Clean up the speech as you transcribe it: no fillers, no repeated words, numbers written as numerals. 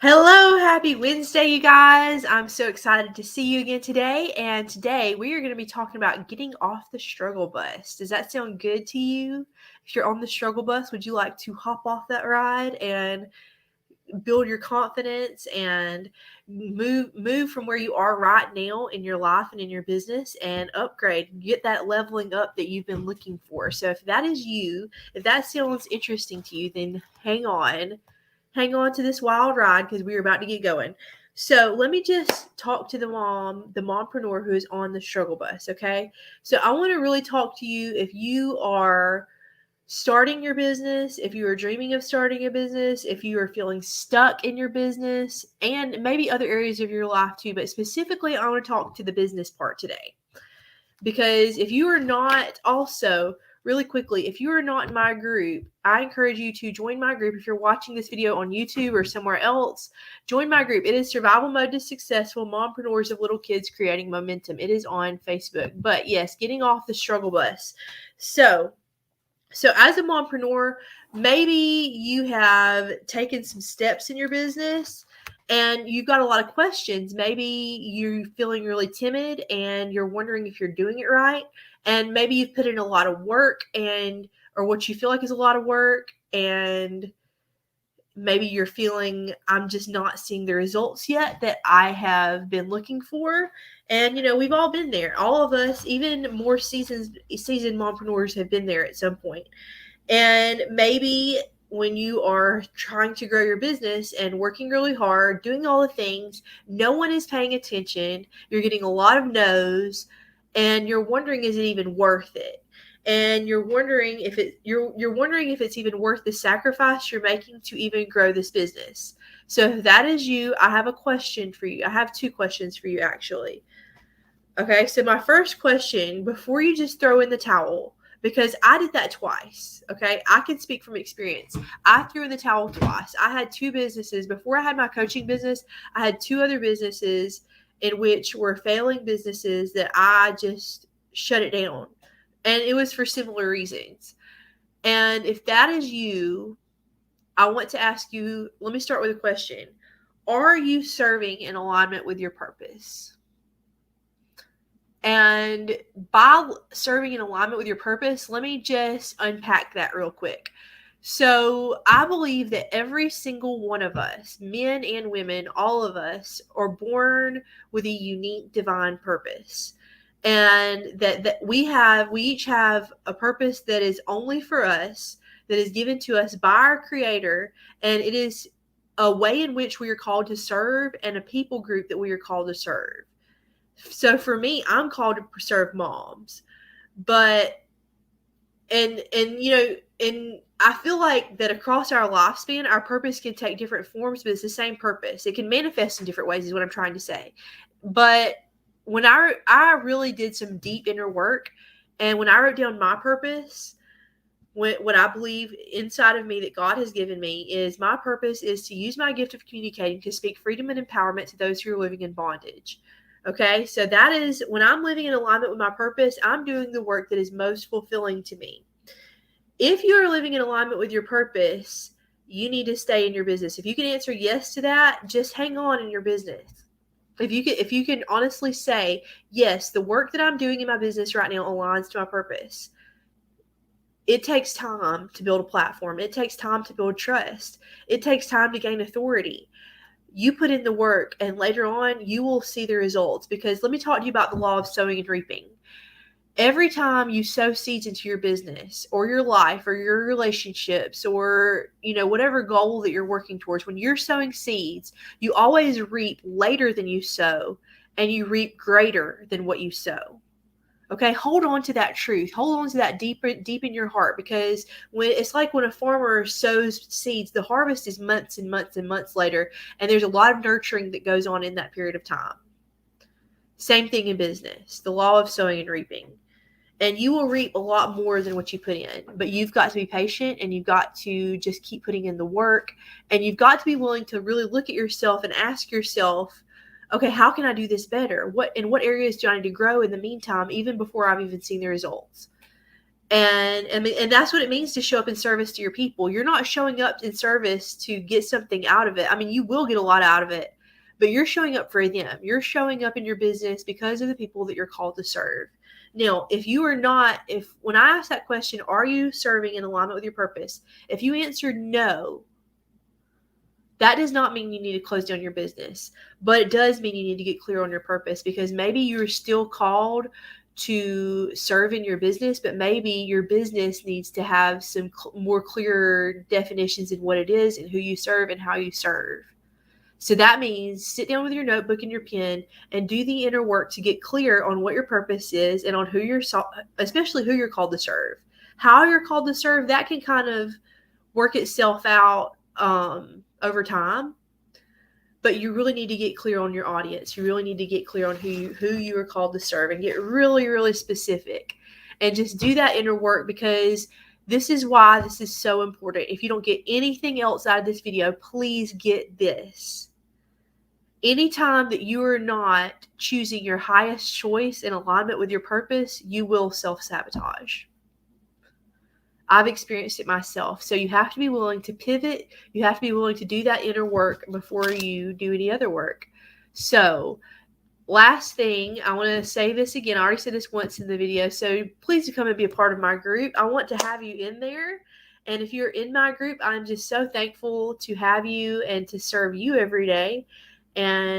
Hello, happy Wednesday, you guys. I'm so excited to see you again today. And today we are going to be talking about getting off the struggle bus. Does that sound good to you? If you're on the struggle bus, would you like to hop off that ride and build your confidence and move from where you are right now in your life and in your business and upgrade, get that leveling up that you've been looking for? So if that is you, if that sounds interesting to you, then hang on to this wild ride because we're about to get going. So let me just talk to the mompreneur who is on the struggle bus. Okay. So I want to really talk to you if you are starting your business, if you are dreaming of starting a business, if you are feeling stuck in your business, and maybe other areas of your life too. But specifically, I want to talk to the business part today. Because if you are not also, really quickly, if you are not in my group, I encourage you to join my group. If you're watching this video on YouTube or somewhere else, join my group. It is Survival Mode to Successful Mompreneurs of Little Kids Creating Momentum. It is on Facebook. But yes, getting off the struggle bus. So as a mompreneur, maybe you have taken some steps in your business and you've got a lot of questions. Maybe you're feeling really timid and you're wondering if you're doing it right. And maybe you've put in a lot of work or what you feel like is a lot of work, and maybe you're feeling, I'm just not seeing the results yet that I have been looking for. And we've all been there. All of us, even more seasoned mompreneurs, have been there at some point. And maybe when you are trying to grow your business and working really hard, doing all the things, no one is paying attention. You're getting a lot of no's, and you're wondering, is it even worth it? And you're wondering if it's even worth the sacrifice you're making to even grow this business. So if that is you, I have a question for you. I have two questions for you, actually. Okay, so my first question, before you just throw in the towel, because I did that twice. Okay, I can speak from experience. I threw in the towel twice. I had two businesses. Before I had my coaching business, I had two other businesses in which were failing businesses that I just shut it down. And it was for similar reasons. And if that is you, I want to ask you, let me start with a question. Are you serving in alignment with your purpose? And by serving in alignment with your purpose, let me just unpack that real quick. So I believe that every single one of us, men and women, all of us, are born with a unique divine purpose. And that we each have a purpose that is only for us, that is given to us by our Creator, and it is a way in which we are called to serve and a people group that we are called to serve. So for me, I'm called to serve moms, but and I feel like that across our lifespan, our purpose can take different forms, but it's the same purpose. It can manifest in different ways, is what I'm trying to say. But when I really did some deep inner work, and when I wrote down my purpose, what I believe inside of me that God has given me is, my purpose is to use my gift of communicating to speak freedom and empowerment to those who are living in bondage. Okay, so that is when I'm living in alignment with my purpose, I'm doing the work that is most fulfilling to me. If you are living in alignment with your purpose, you need to stay in your business. If you can answer yes to that, just hang on in your business. If you can honestly say, yes, the work that I'm doing in my business right now aligns to my purpose. It takes time to build a platform. It takes time to build trust. It takes time to gain authority. You put in the work, and later on you will see the results. Because let me talk to you about the law of sowing and reaping. Every time you sow seeds into your business or your life or your relationships or whatever goal that you're working towards, when you're sowing seeds, you always reap later than you sow, and you reap greater than what you sow. Okay, hold on to that truth. Hold on to that deep in your heart, because when a farmer sows seeds, the harvest is months and months and months later, and there's a lot of nurturing that goes on in that period of time. Same thing in business, the law of sowing and reaping. And you will reap a lot more than what you put in, but you've got to be patient, and you've got to just keep putting in the work, and you've got to be willing to really look at yourself and ask yourself, okay, how can I do this better? In what areas do I need to grow in the meantime, even before I've even seen the results? And that's what it means to show up in service to your people. You're not showing up in service to get something out of it. I mean, you will get a lot out of it, but you're showing up for them. You're showing up in your business because of the people that you're called to serve. Now, if you are not, when I ask that question, are you serving in alignment with your purpose? If you answer no, that does not mean you need to close down your business, but it does mean you need to get clear on your purpose, because maybe you're still called to serve in your business, but maybe your business needs to have some more clear definitions in what it is and who you serve and how you serve. So that means sit down with your notebook and your pen and do the inner work to get clear on what your purpose is and on who you're, especially who you're called to serve. How you're called to serve, that can kind of work itself out over time. But you really need to get clear on your audience. You really need to get clear on who you are called to serve, and get really, really specific. And just do that inner work, because this is why this is so important. If you don't get anything else out of this video, please get this. Anytime that you are not choosing your highest choice in alignment with your purpose, you will self-sabotage. I've experienced it myself. So you have to be willing to pivot. You have to be willing to do that inner work before you do any other work. So last thing, I want to say this again. I already said this once in the video. So please come and be a part of my group. I want to have you in there. And if you're in my group, I'm just so thankful to have you and to serve you every day. And